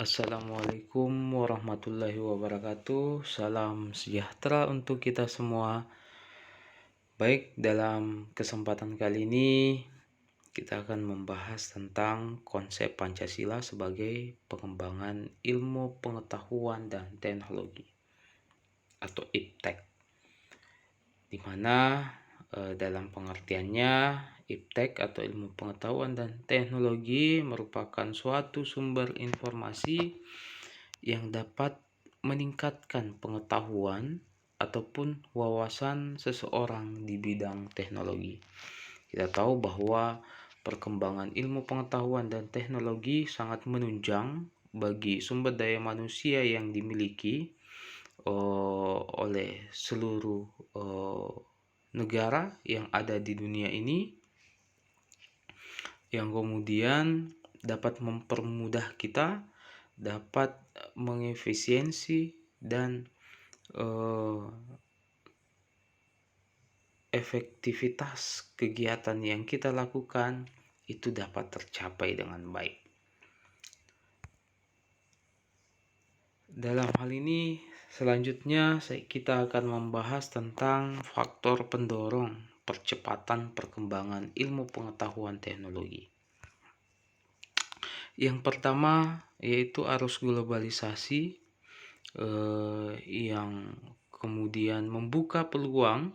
Assalamualaikum warahmatullahi wabarakatuh. Salam sejahtera untuk kita semua. Baik, dalam kesempatan kali ini kita akan membahas tentang konsep Pancasila sebagai pengembangan ilmu pengetahuan dan teknologi atau IPTEK. Di mana dalam pengertiannya IPTEK atau ilmu pengetahuan dan teknologi merupakan suatu sumber informasi yang dapat meningkatkan pengetahuan ataupun wawasan seseorang di bidang teknologi. Kita tahu bahwa perkembangan ilmu pengetahuan dan teknologi sangat menunjang bagi sumber daya manusia yang dimiliki oleh seluruh negara yang ada di dunia ini, yang kemudian dapat mempermudah kita, dapat mengefisiensi dan efektivitas kegiatan yang kita lakukan itu dapat tercapai dengan baik. Dalam hal ini selanjutnya kita akan membahas tentang faktor pendorong percepatan perkembangan ilmu pengetahuan teknologi. Yang pertama yaitu arus globalisasi yang kemudian membuka peluang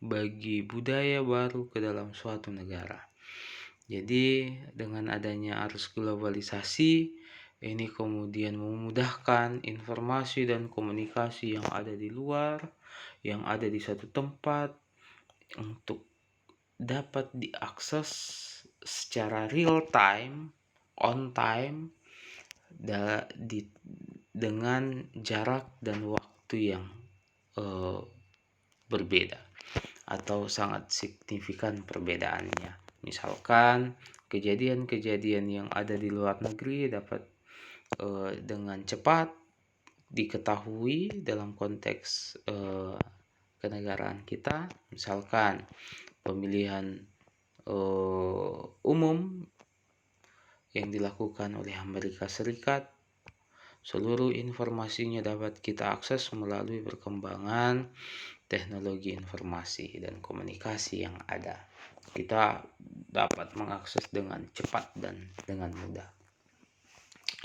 bagi budaya baru ke dalam suatu negara. Jadi dengan adanya arus globalisasi ini kemudian memudahkan informasi dan komunikasi yang ada di luar, yang ada di satu tempat untuk dapat diakses secara real time, on time, dengan jarak dan waktu yang berbeda atau sangat signifikan perbedaannya. Misalkan kejadian-kejadian yang ada di luar negeri dapat dengan cepat diketahui dalam konteks kenegaraan kita. Misalkan pemilihan umum yang dilakukan oleh Amerika Serikat, seluruh informasinya dapat kita akses melalui perkembangan teknologi informasi dan komunikasi yang ada. Kita dapat mengakses dengan cepat dan dengan mudah.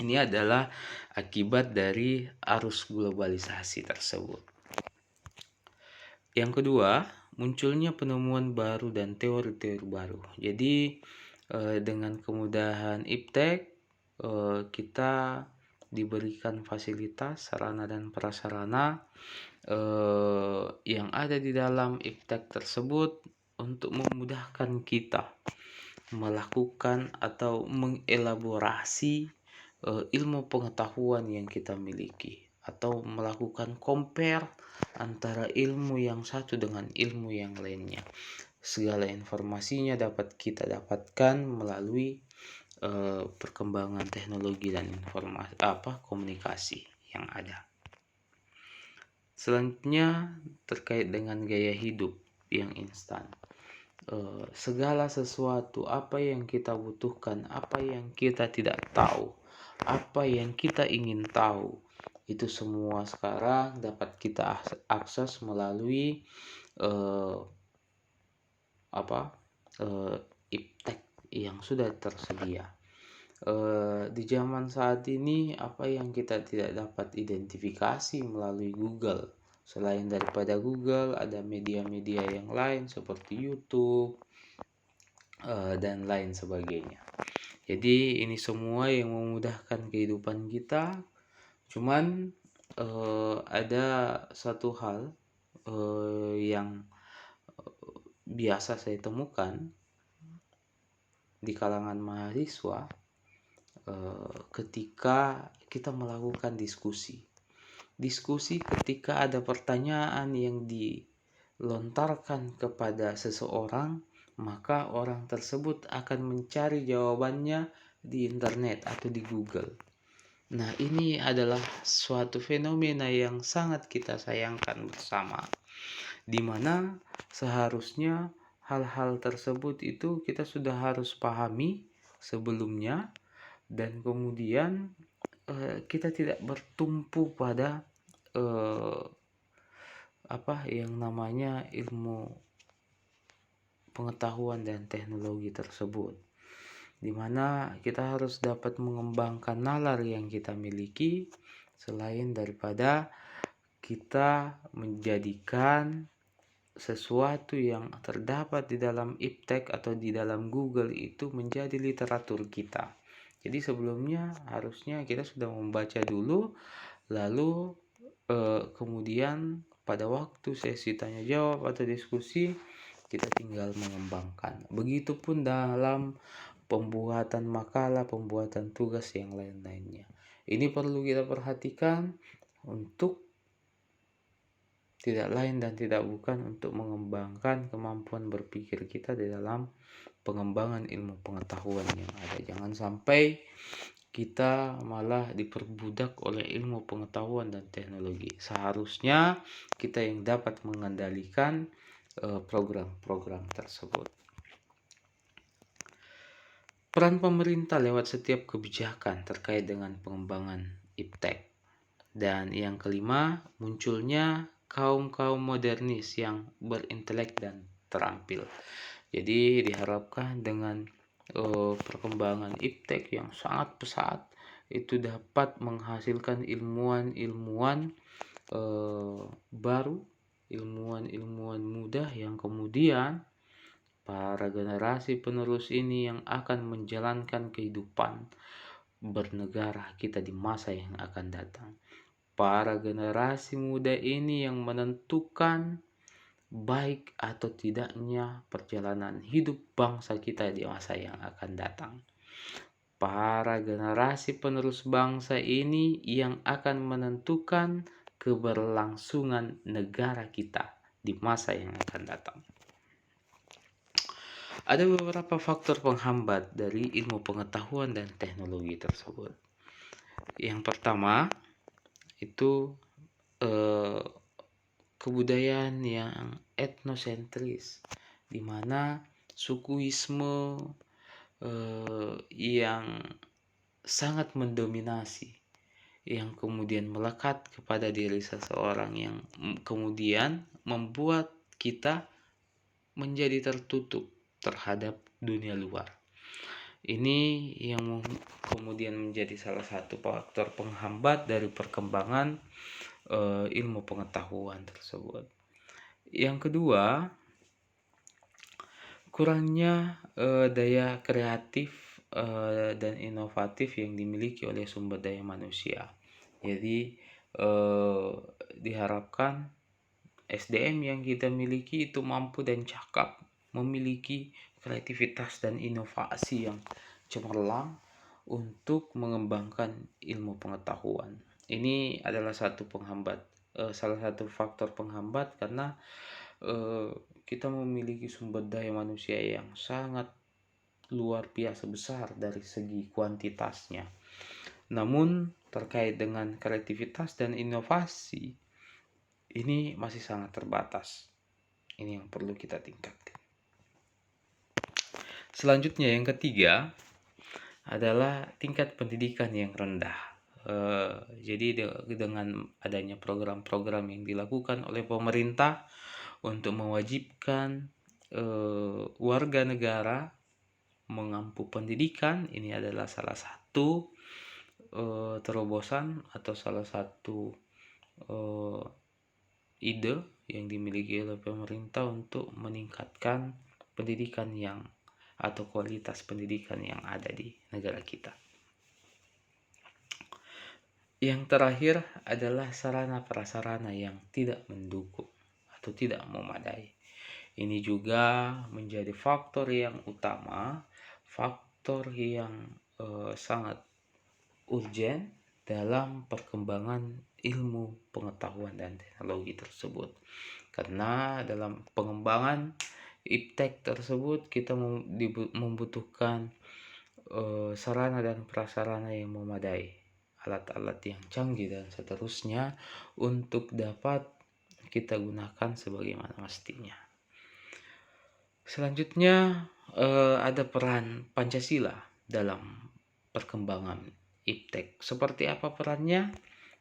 Ini adalah akibat dari arus globalisasi tersebut. Yang kedua, munculnya penemuan baru dan teori-teori baru. Jadi dengan kemudahan IPTEK kita diberikan fasilitas, sarana dan prasarana yang ada di dalam IPTEK tersebut untuk memudahkan kita melakukan atau mengelaborasi ilmu pengetahuan yang kita miliki, atau melakukan compare antara ilmu yang satu dengan ilmu yang lainnya. Segala informasinya dapat kita dapatkan melalui perkembangan teknologi dan informasi komunikasi yang ada. Selanjutnya terkait dengan gaya hidup yang instan. Segala sesuatu apa yang kita butuhkan, apa yang kita tidak tahu, apa yang kita ingin tahu, itu semua sekarang dapat kita akses melalui IPTEK yang sudah tersedia. Di zaman saat ini apa yang kita tidak dapat identifikasi melalui Google, selain daripada Google ada media-media yang lain seperti YouTube dan lain sebagainya. Jadi ini semua yang memudahkan kehidupan kita. Cuman ada satu hal yang biasa saya temukan di kalangan mahasiswa ketika kita melakukan diskusi ketika ada pertanyaan yang dilontarkan kepada seseorang, maka orang tersebut akan mencari jawabannya di internet atau di Google. Nah, ini adalah suatu fenomena yang sangat kita sayangkan bersama, di mana seharusnya hal-hal tersebut itu kita sudah harus pahami sebelumnya, dan kemudian kita tidak bertumpu pada yang namanya ilmu pengetahuan dan teknologi tersebut, di mana kita harus dapat mengembangkan nalar yang kita miliki selain daripada kita menjadikan sesuatu yang terdapat di dalam iptek atau di dalam Google itu menjadi literatur kita. Jadi sebelumnya harusnya kita sudah membaca dulu, lalu kemudian pada waktu sesi tanya jawab atau diskusi kita tinggal mengembangkan. Begitupun dalam pembuatan makalah, pembuatan tugas yang lain-lainnya. Ini perlu kita perhatikan untuk tidak lain dan tidak bukan untuk mengembangkan kemampuan berpikir kita di dalam pengembangan ilmu pengetahuan yang ada. Jangan sampai kita malah diperbudak oleh ilmu pengetahuan dan teknologi. Seharusnya kita yang dapat mengendalikan program-program tersebut. Peran pemerintah lewat setiap kebijakan terkait dengan pengembangan iptek. Dan yang kelima, munculnya kaum-kaum modernis yang berintelek dan terampil. Jadi diharapkan dengan perkembangan iptek yang sangat pesat itu dapat menghasilkan ilmuwan-ilmuwan baru, ilmuwan-ilmuwan muda yang kemudian para generasi penerus ini yang akan menjalankan kehidupan bernegara kita di masa yang akan datang. Para generasi muda ini yang menentukan baik atau tidaknya perjalanan hidup bangsa kita di masa yang akan datang. Para generasi penerus bangsa ini yang akan menentukan keberlangsungan negara kita di masa yang akan datang. Ada beberapa faktor penghambat dari ilmu pengetahuan dan teknologi tersebut. Yang pertama itu kebudayaan yang etnosentris, di mana sukuisme yang sangat mendominasi, yang kemudian melekat kepada diri seseorang, yang kemudian membuat kita menjadi tertutup terhadap dunia luar. Ini yang kemudian menjadi salah satu faktor penghambat dari perkembangan ilmu pengetahuan tersebut. Yang kedua, kurangnya daya kreatif dan inovatif yang dimiliki oleh sumber daya manusia. Jadi diharapkan SDM yang kita miliki itu mampu dan cakap, memiliki kreativitas dan inovasi yang cemerlang untuk mengembangkan ilmu pengetahuan. Ini adalah satu penghambat, salah satu faktor penghambat karena kita memiliki sumber daya manusia yang sangat luar biasa besar dari segi kuantitasnya. Namun terkait dengan kreativitas dan inovasi ini masih sangat terbatas. Ini yang perlu kita tingkatkan. Selanjutnya yang ketiga adalah tingkat pendidikan yang rendah. Jadi dengan adanya program-program yang dilakukan oleh pemerintah untuk mewajibkan warga negara mengampu pendidikan, ini adalah salah satu terobosan atau salah satu ide yang dimiliki oleh pemerintah untuk meningkatkan pendidikan yang atau kualitas pendidikan yang ada di negara kita. Yang terakhir adalah sarana prasarana yang tidak mendukung atau tidak memadai. Ini juga menjadi faktor yang utama, faktor yang sangat urgen dalam perkembangan ilmu pengetahuan dan teknologi tersebut. Karena dalam pengembangan iptek tersebut kita membutuhkan sarana dan prasarana yang memadai, alat-alat yang canggih dan seterusnya untuk dapat kita gunakan sebagaimana mestinya. Selanjutnya ada peran Pancasila dalam perkembangan iptek. Seperti apa perannya?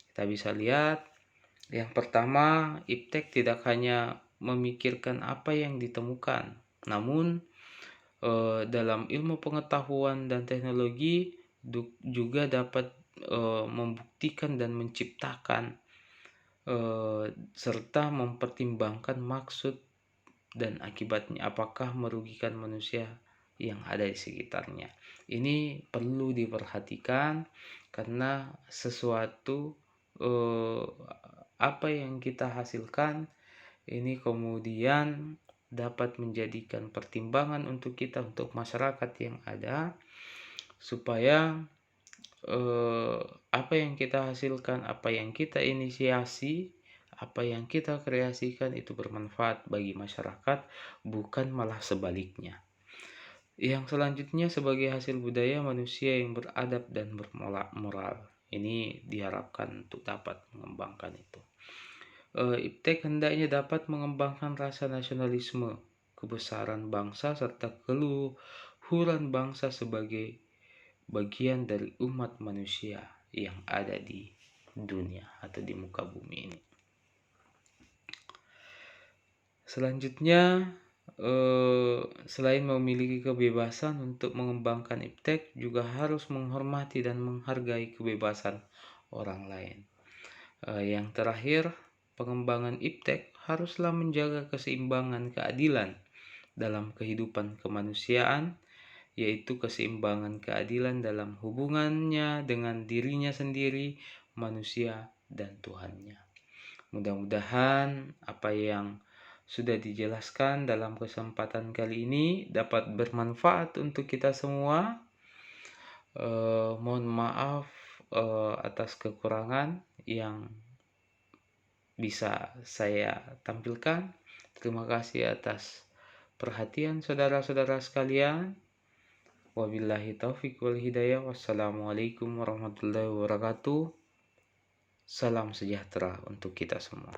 Kita bisa lihat, yang pertama, iptek tidak hanya memikirkan apa yang ditemukan, namun dalam ilmu pengetahuan dan teknologi juga dapat membuktikan dan menciptakan serta mempertimbangkan maksud dan akibatnya, apakah merugikan manusia yang ada di sekitarnya. Ini perlu diperhatikan karena sesuatu apa yang kita hasilkan ini kemudian dapat menjadikan pertimbangan untuk kita, untuk masyarakat yang ada, supaya apa yang kita hasilkan, apa yang kita inisiasi, apa yang kita kreasikan itu bermanfaat bagi masyarakat, bukan malah sebaliknya. Yang selanjutnya, sebagai hasil budaya manusia yang beradab dan bermoral. Ini diharapkan untuk dapat mengembangkan itu. Iptek hendaknya dapat mengembangkan rasa nasionalisme, kebesaran bangsa, serta keluhuran bangsa sebagai bagian dari umat manusia yang ada di dunia atau di muka bumi ini. Selanjutnya, selain memiliki kebebasan untuk mengembangkan iptek, juga harus menghormati dan menghargai kebebasan orang lain. Yang terakhir, pengembangan iptek haruslah menjaga keseimbangan keadilan dalam kehidupan kemanusiaan, yaitu keseimbangan keadilan dalam hubungannya dengan dirinya sendiri, manusia, dan Tuhannya. Mudah-mudahan apa yang sudah dijelaskan dalam kesempatan kali ini dapat bermanfaat untuk kita semua. Mohon maaf atas kekurangan yang bisa saya tampilkan. Terima kasih atas perhatian saudara-saudara sekalian. Wabillahi taufiq wal hidayah. Wassalamualaikum warahmatullahi wabarakatuh. Salam sejahtera untuk kita semua.